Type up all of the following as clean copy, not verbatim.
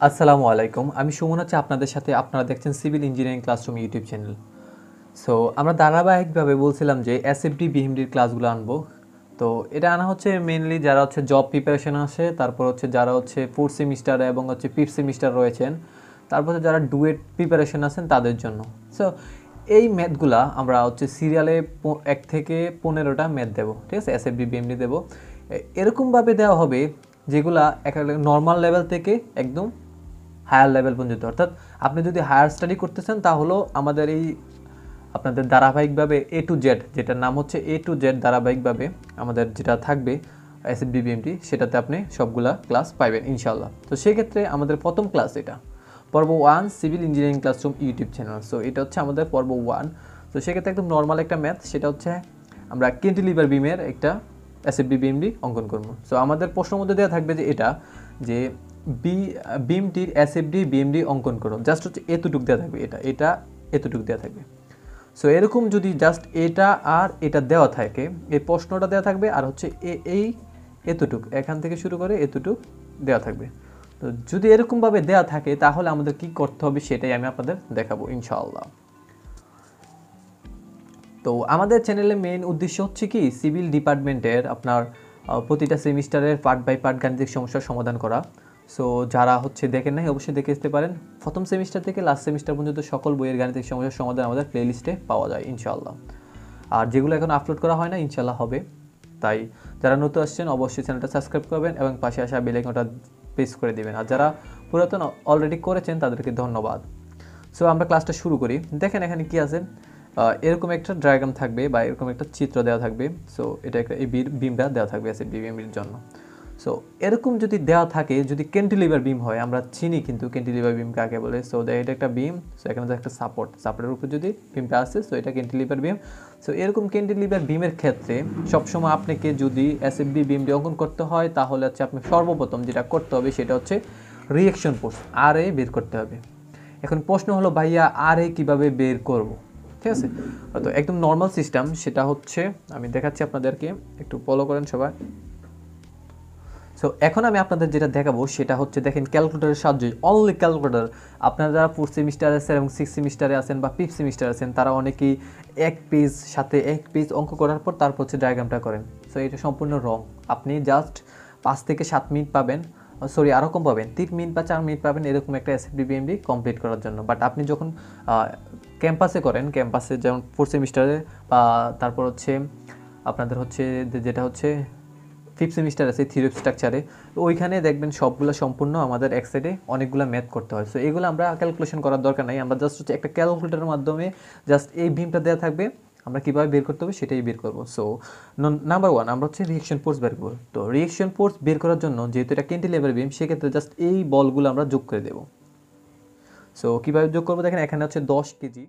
আসসালামু আলাইকুম। আমি সুমন আছি আপনাদের সাথে। আপনারা দেখছেন civil engineering classroom YouTube channel. So আমরা ধারাবাহিকভাবে বলছিলাম যে এসএফডি বিএমডির ক্লাসগুলো আনবো। তো এটা আনা হচ্ছে মেইনলি যারা হচ্ছে জব প্রিপারেশন আসে, তারপর হচ্ছে যারা হচ্ছে ফোর্থ সেমিস্টার এবং হচ্ছে ফিফথ সেমিস্টার রয়েছেন, তারপর হচ্ছে যারা ডুয়েট প্রিপারেশন আছেন তাদের জন্য। সো এই ম্যাথগুলা আমরা হচ্ছে সিরিয়ালে 1 থেকে 15টা ম্যাথ দেবো, ঠিক আছে? এসএফডি বিএমডি দেবো। এরকমভাবে দেওয়া হবে যেগুলা একেবারে নর্মাল লেভেল থেকে একদম হায়ার লেভেল পর্যন্ত। অর্থাৎ আপনি যদি হায়ার স্টাডি করতেছেন তাহলেও আমাদের এই আপনাদের ধারাবাহিকভাবে এ টু জেড, যেটার নাম হচ্ছে এ টু জেড ধারাবাহিকভাবে আমাদের যেটা থাকবে এসএফডি বিএমডি, সেটাতে আপনি সবগুলা ক্লাস পাইবেন ইনশাল্লাহ। তো সেক্ষেত্রে আমাদের প্রথম ক্লাস এটা পর্ব 1 civil engineering classroom YouTube channel. So এটা হচ্ছে আমাদের পর্ব 1। তো সেক্ষেত্রে একদম নর্মাল একটা ম্যাথ, সেটা হচ্ছে আমরা ক্যান্টিলিভার বিমের একটা এসএফডি বিএমডি অঙ্কন করবো। সো আমাদের প্রশ্নের মধ্যে দেওয়া থাকবে যে এটা যে বিমটির এসএফডি বিএমডি অঙ্কন করো, জাস্ট হচ্ছে এতটুক দেওয়া থাকবে, এটা এতটুক দেওয়া থাকবে। সো এরকম যদি জাস্ট এটা আর এটা দেওয়া থাকে, এই প্রশ্নটা দেওয়া থাকবে আর হচ্ছে এই এতটুক এখান থেকে শুরু করে এতটুক দেওয়া থাকবে। তো যদি এরকমভাবে দেওয়া থাকে তাহলে আমাদের কি করতে হবে সেটাই আমি আপনাদের দেখাবো ইনশাআল্লাহ। তো আমাদের চ্যানেলের মেইন উদ্দেশ্য হচ্ছে কি সিভিল ডিপার্টমেন্টের আপনার প্রতিটা সেমিস্টারের পার্ট বাই পার্ট গাণিতিক সমস্যার সমাধান করা। সো যারা হচ্ছে দেখেন নাই অবশ্যই দেখে আসতে পারেন। প্রথম সেমিস্টার থেকে লাস্ট সেমিস্টার পর্যন্ত সকল বইয়ের গাণিতিক সমস্যার সমাধান আমাদের প্লেলিস্টে পাওয়া যায় ইনশাআল্লাহ। আর যেগুলো এখন আপলোড করা হয় না ইনশাআল্লাহ হবে। তাই যারা নতুন আসছেন অবশ্যই চ্যানেলটা সাবস্ক্রাইব করবেন এবং পাশে আসা বেল আইকনটা প্রেস করে দিবেন। আর যারা পুরাতন অলরেডি করেছেন তাদেরকে ধন্যবাদ। সো আমরা ক্লাসটা শুরু করি। দেখেন এখানে কি আছে, এরকম একটা ডায়াগ্রাম থাকবে বা এরকম একটা চিত্র দেওয়া থাকবে। সো এটা একটা এই বিমটা দেওয়া থাকবে এসএফডি বিএমডির জন্য। সো এরকম যদি দেওয়া থাকে, যদি ক্যান্টিলিভার বিম হয়, আমরা চিনি কিন্তু ক্যান্টিলিভার বিম কাকে বলে। সো এটা একটা বিম, সো এখানে একটা সাপোর্টের উপর যদি বিমটা আসে, সো এটা ক্যান্টিলিভার বিম। সো এরকম ক্যান্টিলিভার বিমের ক্ষেত্রে সবসময় আপনাকে যদি এসএফডি বিএমডি অঙ্কন করতে হয় তাহলে হচ্ছে আপনি সর্বপ্রথম যেটা করতে হবে সেটা হচ্ছে রিঅ্যাকশন ফোর্স আর এ বের করতে হবে। এখন প্রশ্ন হলো ভাইয়া আর এ কীভাবে বের করব, ঠিক আছে? তো একদম নর্মাল সিস্টেম, সেটা হচ্ছে আমি দেখাচ্ছি আপনাদেরকে, একটু ফলো করেন সবাই। সো এখন আমি আপনাদের যেটা দেখাবো সেটা হচ্ছে দেখেন ক্যালকুলেটরের সাহায্যে, অনলি ক্যালকুলেটর। আপনারা যারা ফোর্থ সেমিস্টারে আছেন এবং সিক্স সেমিস্টারে আছেন বা ফিফথ সেমিস্টারে আছেন তারা অনেকেই এক পেজ অঙ্ক করার পর তারপর হচ্ছে ডায়াগ্রামটা করেন। সো এটা সম্পূর্ণ রং। আপনি জাস্ট 5 থেকে 7 মিনিট পাবেন, সরি আরও কম পাবেন, 3 মিনিট বা 4 মিনিট পাবেন এরকম একটা এসএফডি বিএমডি কমপ্লিট করার জন্য। বাট আপনি যখন ক্যাম্পাসে করেন, ক্যাম্পাসে যেমন ফোর্থ সেমিস্টারে বা তারপর হচ্ছে আপনাদের হচ্ছে যেটা হচ্ছে ফিফথ সেমিস্টার আছে থিওরি স্ট্রাকচারে, ওইখানে দেখবেন সবগুলো সম্পূর্ণ আমাদের এক সাইডে অনেকগুলো ম্যাথ করতে হয়। সো এগুলো আমরা ক্যালকুলেশন করার দরকার নাই, আমরা জাস্ট হচ্ছে একটা ক্যালকুলেটরের মাধ্যমে জাস্ট এই বিমটা দেওয়া থাকবে, আমরা কীভাবে বের করতে হবে সেটাই বের করবো। সো নাম্বার 1 আমরা হচ্ছে রিঅ্যাকশন ফোর্স বের করবো। তো রিঅ্যাকশন ফোর্স বের করার জন্য যেহেতু এটা ক্যান্টিলিভার বিম, সেক্ষেত্রে জাস্ট এই বলগুলো আমরা যোগ করে দেবো। সো কীভাবে যোগ করবো দেখেন এখানে হচ্ছে 10 কেজি।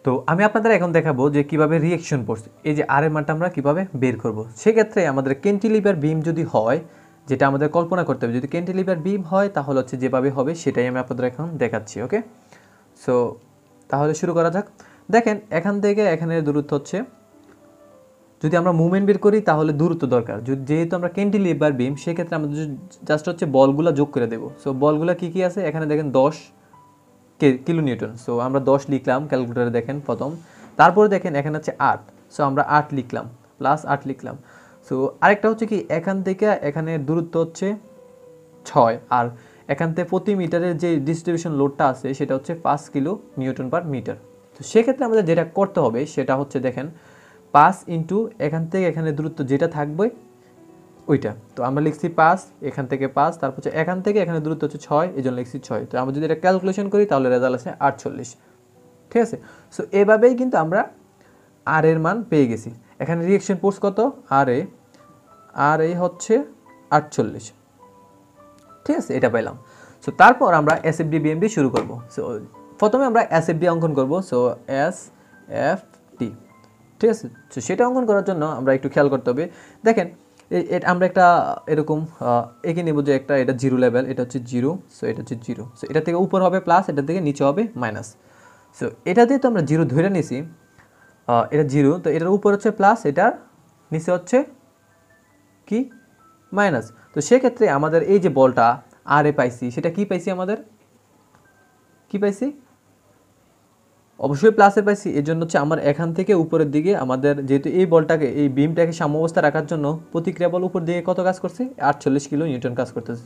তো আমি আপনাদের এখন দেখাবো যে কিভাবে রিঅ্যাকশন ফোর্স, এই যে আর এর মানটা আমরা কিভাবে বের করব। সেক্ষেত্রে আমাদের ক্যান্টিলিভার বিম যদি হয়, যেটা আমাদের কল্পনা করতে হবে, যদি ক্যান্টিলিভার বিম হয় তাহলে হচ্ছে যেভাবে হবে সেটাই আমি আপনাদের এখন দেখাচ্ছি। ওকে, সো তাহলে শুরু করা যাক। দেখেন এখান থেকে এখানের দূরত্ব হচ্ছে, যদি আমরা মুভমেন্ট বের করি তাহলে দূরত্ব দরকার। যেহেতু আমরা ক্যান্টিলিভার বিম, সেক্ষেত্রে আমরা জাস্ট হচ্ছে বলগুলো যোগ করে দেবো। সো বলগুলো কী কী আছে এখানে দেখেন 10 কিলো নিউটন। সো আমরা 10 লিখলাম ক্যালকুলেটারে দেখেন প্রথম, তারপরে দেখেন এখানে হচ্ছে 8, সো আমরা 8 লিখলাম, প্লাস 8 লিখলাম। সো আরেকটা হচ্ছে কি এখান থেকে এখানে দূরত্ব হচ্ছে 6, আর এখান থেকে প্রতি মিটারের যে ডিস্ট্রিবিউশন লোডটা আছে সেটা হচ্ছে 5 কিলো নিউটন পার মিটার। তো সেক্ষেত্রে আমাদের যেটা করতে হবে সেটা হচ্ছে দেখেন 5 ইন্টু এখান থেকে এখানে দূরত্ব যেটা থাকবে ওইটা। তো আমরা লিখছি 5, এখান থেকে 5, তারপর হচ্ছে এখান থেকে এখানে দূরত্ব হচ্ছে 6, এই জন্য লিখছি 6। তো আমরা যদি এটা ক্যালকুলেশন করি তাহলে রেজাল্ট আছে 48, ঠিক আছে? সো এভাবেই কিন্তু আমরা আর এর মান পেয়ে গেছি। এখানে রিঅ্যাকশন ফোর্স কত, আর এ হচ্ছে 48, ঠিক আছে? এটা পেলাম। সো তারপর আমরা এসএফডি বিএমডি শুরু করব। সো প্রথমে আমরা এসএফডি অঙ্কন করব। সো এসএফডি, ঠিক আছে? সো সেটা অঙ্কন করার জন্য আমরা একটু খেয়াল করতে হবে। দেখেন আমরা একটা এরকম এঁকে নেব যে একটা এটা জিরো লেভেল, এটা হচ্ছে জিরো। সো এটা হচ্ছে জিরো। সো এটা থেকে উপর হবে প্লাস, এটা থেকে নিচে হবে মাইনাস। সো এটা দিয়ে তো আমরা জিরো ধরে নিছি, এটা জিরো, তো এটার উপর হচ্ছে প্লাস, এটার নিচে হচ্ছে কি মাইনাস। তো সেক্ষেত্রে আমাদের এই যে বলটা আর এ পাইছি, সেটা কি পাইছি আমাদের, কি পাইছি, অবশ্যই প্লাসের পাইছি। এর জন্য হচ্ছে আমার এখান থেকে উপরের দিকে আমাদের যেহেতু এই বলটাকে, এই বিমটাকে সাম্যাবস্থা রাখার জন্য প্রতিক্রিয়া বল উপর দিকে কত কাজ করছে, 48 কিলো নিউটন কাজ করতেছে।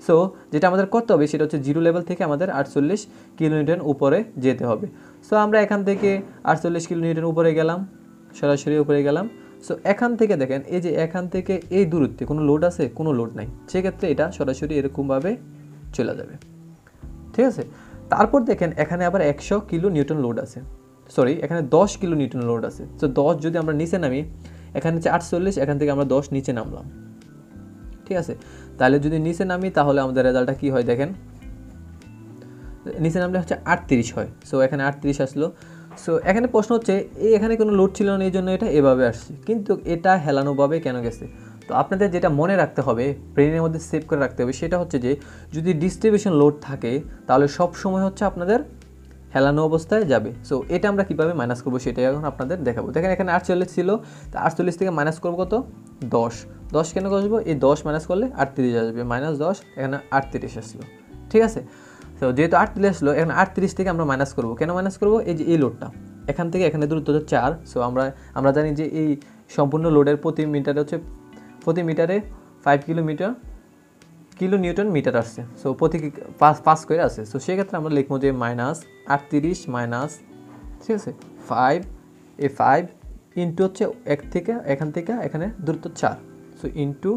সো যেটা আমাদের করতে হবে সেটা হচ্ছে জিরো লেভেল থেকে আমাদের 48 কিলো নিউটন উপরে যেতে হবে। সো আমরা এখান থেকে 48 কিলো নিউটন উপরে গেলাম, সরাসরি উপরে গেলাম। সো এখান থেকে দেখেন, এই যে এখান থেকে এই দূরত্বে কোনো লোড আছে, কোনো লোড নাই, সেক্ষেত্রে এটা সরাসরি এরকমভাবে চলে যাবে, ঠিক আছে। তারপর দেখেন এখানে আবার 100 কিলো নিউটন লোড আছে, সরি এখানে 10 কিলো নিউটন লোড আছে। সো 10 যদি আমরা নিচে নামি, এখানে হচ্ছে 48, এখান থেকে আমরা 10 নিচে নামলাম, ঠিক আছে। তাহলে যদি নিচে নামি তাহলে আমাদের রেজাল্টটা কী হয় দেখেন, নিচে নামলে হচ্ছে 38 হয়। সো এখানে 38 আসলো। সো এখানে প্রশ্ন হচ্ছে এখানে কোনো লোড ছিল না, এই জন্য এটা এভাবে আসছে, কিন্তু এটা হেলানোভাবে কেন গেছে। তো আপনাদের যেটা মনে রাখতে হবে, ব্রেনের মধ্যে সেভ করে রাখতে হবে, সেটা হচ্ছে যে যদি ডিস্ট্রিবিউশন লোড থাকে তাহলে সব সময় হচ্ছে আপনাদের হেলানো অবস্থায় যাবে। সো এটা আমরা কীভাবে মাইনাস করবো সেটাই এখন আপনাদের দেখাবো। দেখেন এখানে 48 ছিল, তো 48 থেকে মাইনাস করবো কত, 10 কেন করবো, এই 10 মাইনাস করলে 38 আসবে, -10, এখানে 38 আসলো, ঠিক আছে। তো যেহেতু 38 আসলো, এখানে 38 থেকে আমরা মাইনাস করবো, কেন মাইনাস করবো, এই যে এই লোডটা এখান থেকে এখানে দূরত্ব হচ্ছে 4। সো আমরা জানি যে এই সম্পূর্ণ লোডের প্রতি মিটারে 5 কিলো নিউটন মিটার আসছে। সো প্রতি 5 করে আসছে। সো সেক্ষেত্রে আমরা লিখবো যে -38 মাইনাস, ঠিক আছে, 5, এই 5 ইন্টু হচ্ছে এখান থেকে এখানে দূরত্ব 4, সো ইন্টু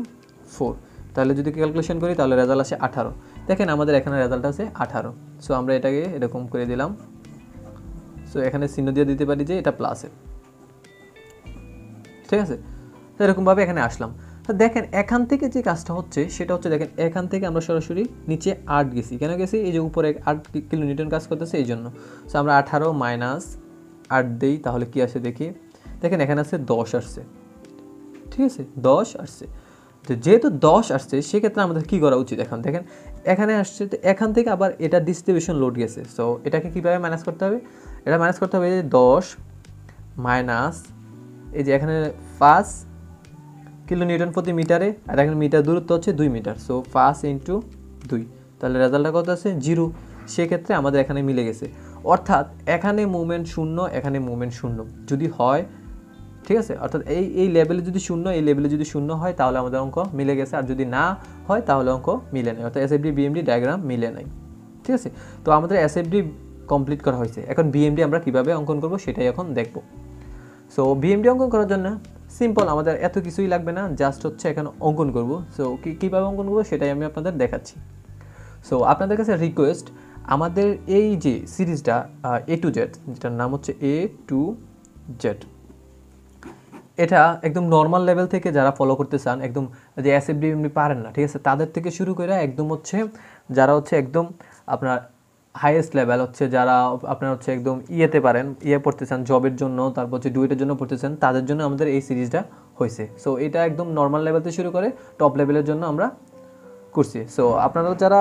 4। তাহলে যদি ক্যালকুলেশন করি তাহলে রেজাল্ট আসে 18। দেখেন আমাদের এখানে রেজাল্ট আছে 18। সো আমরা এটাকে এরকম করে দিলাম। সো এখানে চিহ্ন দিয়ে দিতে পারি যে এটা প্লাসের, ঠিক আছে। তো এরকমভাবে এখানে আসলাম। তো দেখেন এখান থেকে যে কাজটা হচ্ছে সেটা হচ্ছে, দেখেন এখান থেকে আমরা সরাসরি নিচে 8 গেছি, কেন গেছি, এই যে উপরে 8 কিলো নিউটন কাজ করতেছে এই জন্য। সো আমরা 18 মাইনাস 8 দিই, তাহলে কি আসে দেখি, দেখেন এখানে আছে 10 আসছে, ঠিক আছে, 10 আসছে। তো যেহেতু 10 আসছে সেক্ষেত্রে আমাদের কী করা উচিত, এখন দেখেন এখানে আসছে, তো এখান থেকে আবার এটা ডিস্ট্রিবিউশন লোড গেছে। সো এটাকে কীভাবে ম্যানেজ করতে হবে, এটা ম্যানেজ করতে হবে যে 10 মাইনাস এই যে এখানে 5 কিলো নিউটন প্রতি মিটারে, আর এখানে মিটার দূরত্ব হচ্ছে 2 মিটার। সো 5 ইন্টু 2, তাহলে রেজাল্টটা কত আছে, 0। সেক্ষেত্রে আমাদের এখানে মিলে গেছে, অর্থাৎ এখানে মুভমেন্ট 0, এখানে মুভমেন্ট 0 যদি হয়, ঠিক আছে, অর্থাৎ এই লেভেলে যদি 0, এই লেভেলে যদি 0 হয় তাহলে আমাদের অঙ্ক মিলে গেছে, আর যদি না হয় তাহলে অঙ্ক মিলে নেই, অর্থাৎ SFD BMD ডায়াগ্রাম মিলে নাই, ঠিক আছে। তো আমাদের SFD কমপ্লিট করা হয়েছে, এখন BMD আমরা কীভাবে অঙ্কন করব সেটাই এখন দেখব। সো BMD অঙ্কন করার জন্য সিম্পল, আমাদের এত কিছুই লাগবে না, জাস্ট হচ্ছে এখানে অঙ্কন করব। সো কীভাবে অঙ্কন করবো সেটাই আমি আপনাদের দেখাচ্ছি। সো আপনাদের কাছে রিকোয়েস্ট, আমাদের এই যে সিরিজটা A to Z, যেটার নাম হচ্ছে A to Z, এটা একদম নর্মাল লেভেল থেকে যারা ফলো করতে চান, একদম যে SFD পারেন না, ঠিক আছে, তাদের থেকে শুরু করে একদম হচ্ছে যারা হচ্ছে একদম আপনার হাইয়েস্ট লেভেল হচ্ছে, যারা আপনার হচ্ছে একদম ইয়েতে পারেন, পড়তে চান জবের জন্য, তারপর হচ্ছে ডুয়েটের জন্য পড়তে চান, তাদের জন্য আমাদের এই সিরিজটা হয়েছে। সো এটা একদম নর্মাল লেভেল থেকে শুরু করে টপ লেভেলের জন্য আমরা করছি। সো আপনারা যারা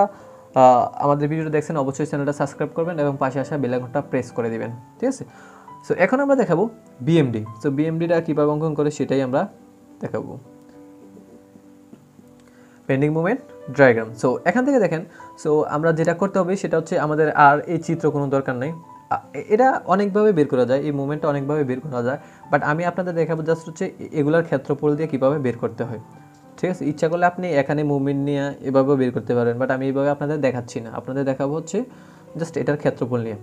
আমাদের ভিডিওটা দেখছেন অবশ্যই চ্যানেলটা সাবস্ক্রাইব করবেন এবং পাশে আসা বেল আইকনটা প্রেস করে দিবেন, ঠিক আছে। সো এখন আমরা দেখাবো BMD। সো BMDটা কীভাবে অঙ্কন করে সেটাই আমরা দেখাবো, পেন্ডিং মোমেন্ট ডায়াগ্রাম। সো এখান থেকে দেখেন, সো আমরা যেটা করতে হবে সেটা হচ্ছে, আমাদের আর এই চিত্র কোনো দরকার নেই, এটা অনেকভাবে বের করা যায়, এই মুভমেন্টটা অনেকভাবে বের করা যায়, বাট আমি আপনাদের দেখাবো জাস্ট হচ্ছে এগুলার ক্ষেত্রফল দিয়ে কীভাবে বের করতে হয়, ঠিক আছে। ইচ্ছা করলে আপনি এখানে মুভমেন্ট নিয়ে এভাবেও বের করতে পারেন, বাট আমি এইভাবে আপনাদের দেখাচ্ছি না, আপনাদের দেখাবো হচ্ছে জাস্ট এটার ক্ষেত্রফল নিয়ে।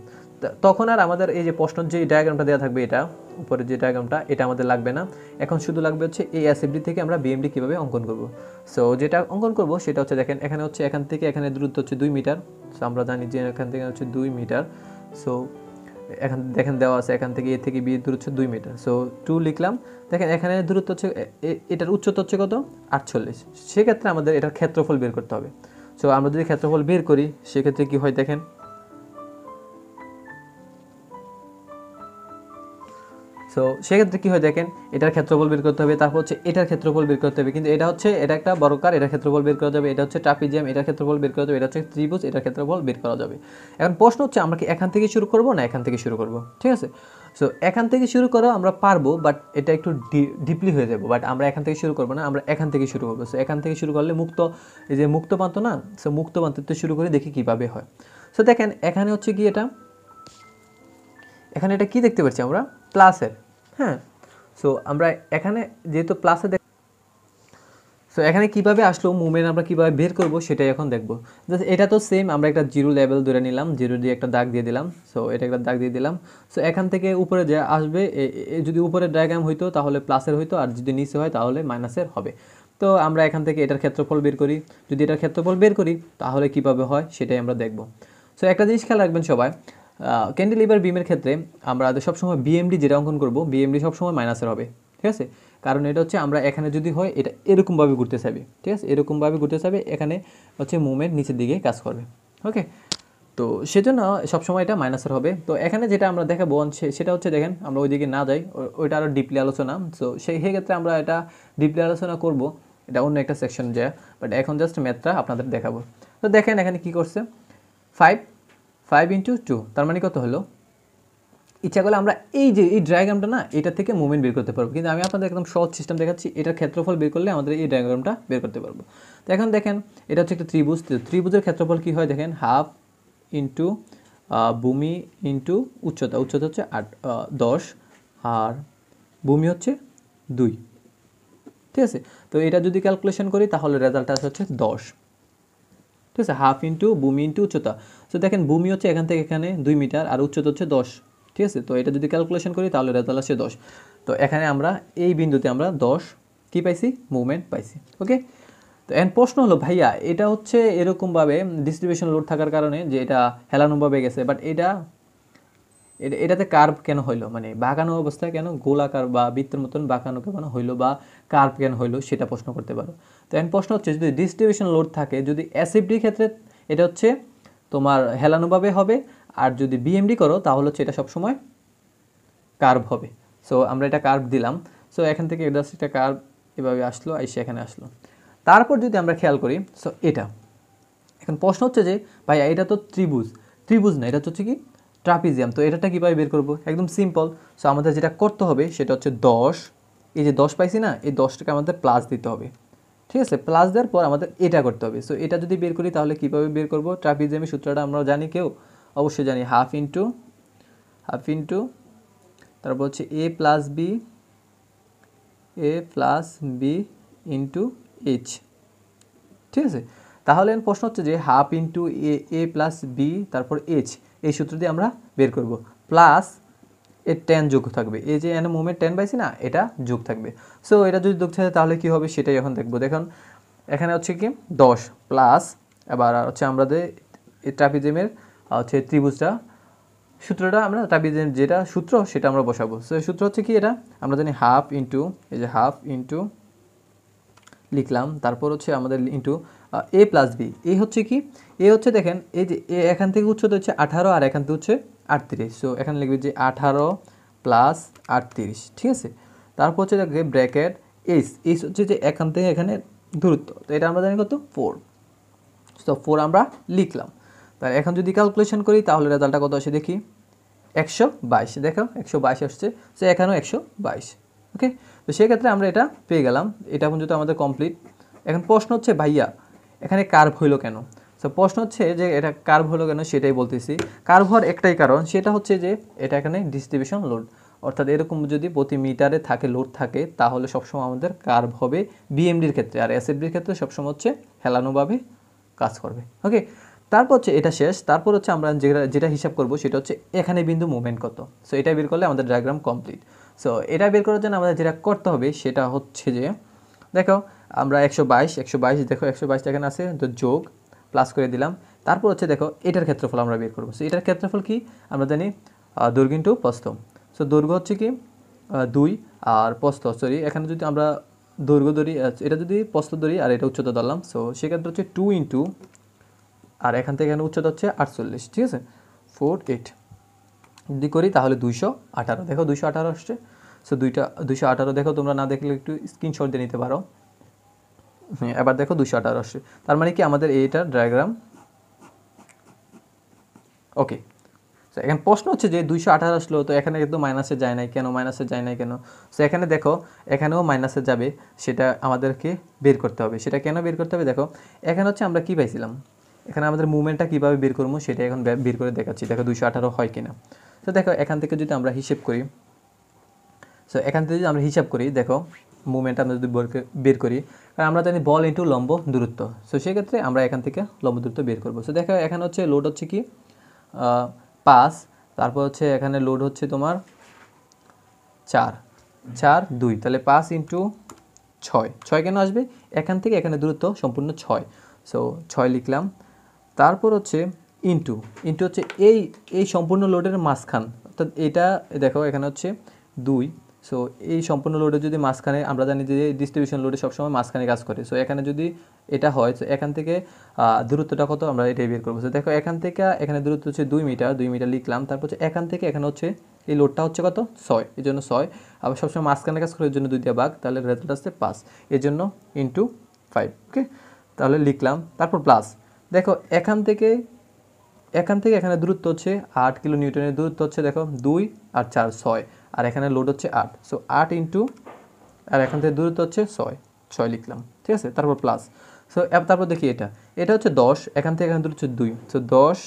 তখন আর আমাদের এই যে প্রশ্ন যে ডায়াগ্রামটা দেওয়া থাকবে, এটা উপরে যে ডায়াগ্রামটা, এটা আমাদের লাগবে না, এখন শুধু লাগবে হচ্ছে এই SFD থেকে আমরা BMD কীভাবে অঙ্কন করব। সো যেটা অঙ্কন করব সেটা হচ্ছে, দেখেন এখানে হচ্ছে এখান থেকে এখানে দূরত্ব হচ্ছে 2 মিটার। সো আমরা জানি যে এখান থেকে হচ্ছে 2 মিটার। সো এখান দেখেন দেওয়া আছে এখান থেকে A থেকে B এর দূরত্ব হচ্ছে 2 মিটার। সো 2 লিখলাম। দেখেন এখানে দূরত্ব হচ্ছে, এটার উচ্চতা হচ্ছে কত, 48। সেক্ষেত্রে আমাদের এটার ক্ষেত্রফল বের করতে হবে। সো আমরা যদি ক্ষেত্রফল বের করি সেক্ষেত্রে কী হয় দেখেন, সো সেক্ষেত্রে কী হয় দেখেন, এটার ক্ষেত্রফল বের করতে হবে, তারপর হচ্ছে এটার ক্ষেত্রফল বের করতে হবে, কিন্তু এটা একটা বর্গাকার, এটার ক্ষেত্রফল বের করা যাবে, এটা হচ্ছে ট্রাপিজিয়াম, এটার ক্ষেত্রফল বের করা যাবে, এটা হচ্ছে ত্রিভুজ, এটার ক্ষেত্রফল বের করা যাবে। এখন প্রশ্ন হচ্ছে আমরা কি এখান থেকে শুরু করব না এখান থেকে শুরু করব, ঠিক আছে। সো এখান থেকে শুরু করো আমরা পারবো, বাট এটা একটু ডিপলি হয়ে যাবো, বাট আমরা এখান থেকে শুরু করবো না, আমরা এখান থেকে শুরু করবো। সো এখান থেকে শুরু করলে মুক্ত, এই যে মুক্ত প্রান্ত না, সো মুক্ত প্রান্ততে শুরু করে দেখি কীভাবে হয়। সো দেখেন এখানে হচ্ছে কি এটা, এখানে এটা কি দেখতে পাচ্ছি আমরা, প্লাসের, হ্যাঁ। সো আমরা এখানে যেহেতু প্লাসে, সো এখানে কীভাবে আসলো মুভমেন্ট আমরা কীভাবে বের করবো সেটাই এখন দেখবো। জাস্ট এটা তো সেম, আমরা একটা জিরো লেভেল ধরে নিলাম, জিরো দিয়ে একটা দাগ দিয়ে দিলাম, সো এটা একটা দাগ দিয়ে দিলাম। সো এখান থেকে উপরে যে আসবে, যদি উপরে ডায়াগ্রাম হইতো তাহলে প্লাসের হইতো, আর যদি নিচে হয় তাহলে মাইনাসের হবে। তো আমরা এখান থেকে এটার ক্ষেত্রফল বের করি, যদি এটার ক্ষেত্রফল বের করি তাহলে কীভাবে হয় সেটাই আমরা দেখবো। সো একটা জিনিস খেয়াল রাখবেন সবাই, ক্যান্টিলিভার বিমের ক্ষেত্রে আমরা সবসময় বিএমডি যেটা অঙ্কন করবো, বিএমডি সবসময় মাইনাসের হবে, ঠিক আছে। কারণ এটা হচ্ছে আমরা এখানে যদি হয় এটা এরকমভাবে ঘুরতে চাইবে, ঠিক আছে, এরকমভাবে ঘুরতে চাইবে, এখানে হচ্ছে মুভমেন্ট নিচের দিকে কাজ করবে, ওকে। তো সেজন্য সবসময় এটা মাইনাসের হবে। তো এখানে যেটা আমরা দেখাবো সেটা হচ্ছে, দেখেন আমরা ওইদিকে না যাই, ওইটা আরও ডিপলি আলোচনা। সো সেই ক্ষেত্রে আমরা এটা ডিপলি আলোচনা করব, এটা অন্য একটা সেকশন যায়, বাট এখন জাস্ট ম্যাথটা আপনাদের দেখাবো। তো দেখেন এখানে কি করছে, 5 ইন্টু 2, তার মানে কত হলো। ইচ্ছা করলে আমরা এই যে এই ডায়াগ্রামটা না, এটা থেকে মুভমেন্ট বের করতে পারবো, কিন্তু আমি আপনাদের একদম সহজ সিস্টেম দেখাচ্ছি, এটার ক্ষেত্রফল বের করলে আমাদের এই ডায়াগ্রামটা বের করতে পারবো। তো এখন দেখেন এটা হচ্ছে একটা ত্রিভুজ, ত্রিভুজের ক্ষেত্রফল কী হয় দেখেন, হাফ ইন্টু ভূমি ইন্টু উচ্চতা, উচ্চতা হচ্ছে 10 আর ভূমি হচ্ছে 2, ঠিক আছে। তো এটা যদি ক্যালকুলেশন করি তাহলে রেজাল্টটা হচ্ছে 10, ঠিক আছে, হাফ ইন্টু ভূমি ইন্টু উচ্চতা। তো দেখেন ভূমি হচ্ছে এখান থেকে এখানে 2 মিটার আর উচ্চতা হচ্ছে 10, ঠিক আছে। তো এটা যদি ক্যালকুলেশন করি তাহলে রেজাল্ট আসছে 10। তো এখানে আমরা এই বিন্দুতে আমরা 10 কি পাইছি, মুভমেন্ট পাইছি, ওকে। তো এখন প্রশ্ন হলো ভাইয়া এটা হচ্ছে এরকমভাবে ডিস্ট্রিবিউশন লোড থাকার কারণে যে এটা হেলানোভাবে গেছে, বাট এটাতে কার্ভ কেন হইলো, মানে বাঁকানো অবস্থায় কেন, গোলাকার বা বৃত্তের মতন বাঁকানো কেন হইলো, বা কার্ভ কেন হইলো সেটা প্রশ্ন করতে পারো। তো এখন প্রশ্ন হচ্ছে যদি ডিস্ট্রিবিউশন লোড থাকে, যদি এসএফডি ক্ষেত্রে এটা হচ্ছে তোমার হেলানোভাবে হবে, আর যদি বিএমডি করো তাহলে হচ্ছে এটা সবসময় কার্ভ হবে। সো আমরা এটা কার্ভ দিলাম। সো এখান থেকে জাস্ট একটা কার্ভ এভাবে আসলো, এসে এখানে আসলো। তারপর যদি আমরা খেয়াল করি, সো এটা এখন প্রশ্ন হচ্ছে যে ভাইয়া এটা তো ত্রিভুজ, ত্রিভুজ না, এটা হচ্ছে কি ট্রাপিজিয়াম। তো এটাটা কীভাবে বের করবো, একদম সিম্পল। সো আমাদের যেটা করতে হবে সেটা হচ্ছে 10, এই যে 10 পাইছি না, এই 10টাকে আমাদের প্লাস দিতে হবে, ঠিক আছে। প্লাস দেওয়ার পর আমাদের এটা করতে হবে। সো এটা যদি বের করি তাহলে কীভাবে বের করবো, ট্রাপিজিয়ামের সূত্রটা আমরা জানি, কেউ অবশ্যই জানি, হাফ ইন্টু তারপর হচ্ছে এ প্লাস বি ইন্টু এইচ, ঠিক আছে। তাহলে প্রশ্ন হচ্ছে যে হাফ ইন্টু এ প্লাস বি তারপর এইচ, এই সূত্র দিয়ে আমরা বের করব, প্লাস এর 10 যোগ থাকবে, এই যে এখানে মুভমেন্ট 10 পাইছি না, এটা যোগ থাকবে। সো এটা যদি যোগ থাকে তাহলে কি হবে সেটাই এখন দেখবো। দেখুন এখানে হচ্ছে কি 10 প্লাস, এবার হচ্ছে আমাদের এই ট্রাপিজিয়ামের হচ্ছে ত্রিভুজটা, সূত্রটা আমরা ট্রাপিজিয়াম যেটা সূত্র সেটা আমরা বসাবো। সো সূত্র হচ্ছে কি, এটা আমরা জানি হাফ ইন্টু, এই যে হাফ ইন্টু লিখলাম, তারপর হচ্ছে আমাদের ইন্টু এ প্লাস বি, এই হচ্ছে কি, এ হচ্ছে দেখেন এই যে এখান থেকে উচ্চতা হচ্ছে 18 আর এখান থেকে হচ্ছে 38। সো এখানে লিখবে যে 18 প্লাস 38, ঠিক আছে। তারপর হচ্ছে দেখবে ব্র্যাকেট এইচ হচ্ছে যে এখান থেকে এখানে দূরত্ব, তো এটা আমরা জানি কত 4। সো 4 আমরা লিখলাম। তাহলে এখন যদি ক্যালকুলেশন করি তাহলে রেজাল্টটা কত আসে দেখি, 122, দেখো 122 আসছে। সো এখানেও 122, ওকে। তো সেক্ষেত্রে আমরা এটা পেয়ে গেলাম, এটা পর্যন্ত আমাদের কমপ্লিট। এখন প্রশ্ন হচ্ছে ভাইয়া এখানে কার্ভ হইলো কেন। সো প্রশ্ন হচ্ছে যে এটা কার্ভ হলো কেন সেটাই বলতেছি। কার্ভ হওয়ার একটাই কারণ, সেটা হচ্ছে যে এটা এখানে ডিস্ট্রিবিউশন লোড, অর্থাৎ এরকম যদি প্রতি মিটারে থাকে লোড থাকে তাহলে সবসময় আমাদের কার্ভ হবে বিএমডির ক্ষেত্রে, আর এসএফডির ক্ষেত্রে সবসময় হচ্ছে হেলানোভাবে কাজ করবে, ওকে। তারপর হচ্ছে এটা শেষ, তারপর হচ্ছে আমরা যেটা হিসাব করব সেটা হচ্ছে এখানে বিন্দু মুভমেন্ট কত। সো এটা বের করলে আমাদের ডায়াগ্রাম কমপ্লিট। সো এটা বের করার জন্য আমাদের যেটা করতে হবে সেটা হচ্ছে যে দেখো আমরা 122 দেখো 122 এখানে আছে, তো যোগ প্লাস করে দিলাম। তারপর হচ্ছে দেখো এটার ক্ষেত্রফল আমরা বের করবো। সো এটার ক্ষেত্রফল কি আমরা জানি, দৈর্ঘ্য ইন্টু প্রস্থ। সো দৈর্ঘ্য হচ্ছে কি 2 আর প্রস্থ, সরি এখানে যদি আমরা দৈর্ঘ্য ধরি, এটা যদি প্রস্থ ধরি আর এটা উচ্চতা ধরলাম, সো সেক্ষেত্রে হচ্ছে 2 ইন্টু, আর এখান থেকে এখানে উচ্চতা হচ্ছে 48, ঠিক আছে, 48 যদি করি তাহলে 218, দেখো 218 আসছে। সো 218 দেখো, তোমরা না দেখলে একটু স্ক্রিনশট দিয়ে নিতে পারো। হ্যাঁ এবার দেখো 218 আসছে, তার মানে কি আমাদের এইটার ডায়াগ্রাম ওকে। সো এখন প্রশ্ন হচ্ছে যে 218 আসলো, তো এখানে কিন্তু মাইনাসে যায় নাই কেন, মাইনাসে যায় নাই কেন? সো এখানে দেখো এখানেও মাইনাসে যাবে, সেটা আমাদেরকে বের করতে হবে। সেটা কেন বের করতে হবে? দেখো এখানে হচ্ছে আমরা কি পাইছিলাম, এখানে আমাদের মুভমেন্টটা কীভাবে বের করবো সেটা এখন বের করে দেখাচ্ছি। দেখো 218 হয় কিনা। তো দেখো এখান থেকে যদি আমরা হিসেব করি, সো এখান থেকে যদি আমরা হিসাব করি, দেখো মুভমেন্ট আমরা যদি বের করি, কারণ আমরা জানি বল ইন্টু লম্ব দূরত্ব। সো সেক্ষেত্রে আমরা এখান থেকে লম্ব দূরত্ব বের করবো। সো দেখো এখানে হচ্ছে লোড হচ্ছে কি 5, তারপর হচ্ছে এখানে লোড হচ্ছে তোমার 4, 4, 2, তাহলে 5 ইন্টু 6, 6 কেন আসবে? এখান থেকে এখানে দূরত্ব সম্পূর্ণ 6, সো 6 লিখলাম। তারপর হচ্ছে ইন্টু হচ্ছে এই সম্পূর্ণ লোডের মাঝখান, অর্থাৎ এটা দেখো এখানে হচ্ছে 2, সো এই সম্পূর্ণ লোডের যদি মাঝখানে, আমরা জানি যে ডিস্ট্রিবিউশন লোডে সবসময় মাঝখানে কাজ করে। সো এখানে যদি এটা হয়, তো এখান থেকে দূরত্বটা কত আমরা এটাই বের করবো। সো দেখো এখান থেকে এখানে দূরত্ব হচ্ছে 2 মিটার, 2 মিটার লিখলাম। তারপর হচ্ছে এখান থেকে এখানে হচ্ছে এই লোডটা হচ্ছে কত 6, এই জন্য 6, আবার সবসময় মাঝখানে কাজ করে, এর জন্য 2 দিয়ে ভাগ, তাহলে রেজাল্ট আসছে 5, এর জন্য ইন্টু 5। ওকে, তাহলে লিখলাম। তারপর প্লাস, দেখো এখান থেকে এখানে দূরত্ব হচ্ছে 8 কিলো নিউটনের দূরত্ব হচ্ছে, দেখো 2 আর 4 6, আর এখানে লোড হচ্ছে 8, সো 8 ইন্টু, আর এখান থেকে দূরত্ব হচ্ছে 6 লিখলাম, ঠিক আছে। তারপর প্লাস, সো তারপর দেখি এটা হচ্ছে 10, এখান থেকে এখানে দূরত্ব 2, সো 10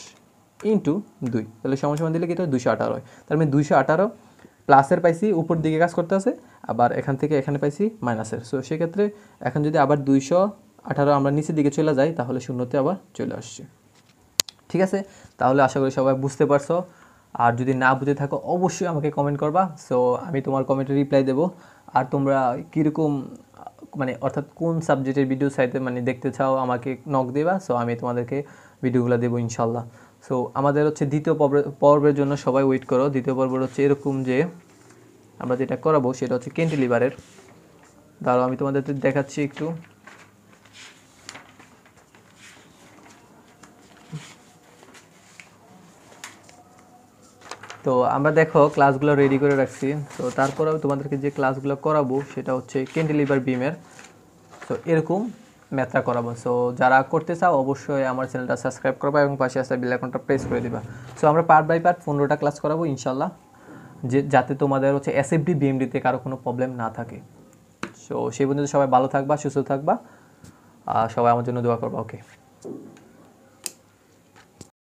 ইন্টু 2, তাহলে সমান দিলে কি এটা 218 হয়। তার মানে 218 প্লাসের পাইছি, উপর দিকে কাজ করতে আছে, আবার এখান থেকে এখানে পাইছি মাইনাসের। সো সেক্ষেত্রে এখন যদি আবার 218 আমরা নিচের দিকে চলে যাই, তাহলে শূন্যতে আবার চলে আসছে। ঠিক আছে, তাহলে আশা করি সবাই বুঝতে পারছো। আর যদি না বুঝে থাকো অবশ্যই আমাকে কমেন্ট করবা, সো আমি তোমার কমেন্টে রিপ্লাই দেবো। আর তোমরা কীরকম মানে অর্থাৎ কোন সাবজেক্টের ভিডিও চাইতে মানে দেখতে চাও আমাকে নক দেবা, সো আমি তোমাদেরকে ভিডিওগুলো দেবো ইনশাল্লাহ। সো আমাদের হচ্ছে দ্বিতীয় পর্বের জন্য সবাই ওয়েট করো। দ্বিতীয় পর্ব হচ্ছে এরকম যে আমরা যেটা করাবো সেটা হচ্ছে ক্যান্টিলিভারের। দাঁড়াও আমি তোমাদের দেখাচ্ছি একটু। তো আমরা দেখো ক্লাসগুলো রেডি করে রাখছি। তো তারপরেও তোমাদেরকে যে ক্লাসগুলো করাবো সেটা হচ্ছে ক্যান্টিলিভার বিমের। তো এরকম ম্যাথটা করাবো। সো যারা করতে চাও অবশ্যই আমার চ্যানেলটা সাবস্ক্রাইব করবা এবং পাশে আসা বেল আইকনটা প্রেস করে দিবা। সো আমরা পার্ট বাই পার্ট 15টা ক্লাস করাবো ইনশাল্লাহ, যাতে তোমাদের হচ্ছে SFD BMDতে কারো কোনো প্রবলেম না থাকে। সো সেই পর্যন্ত সবাই ভালো থাকবা, সুস্থ থাকবা, সবাই আমার জন্য দোয়া করবা। ওকে।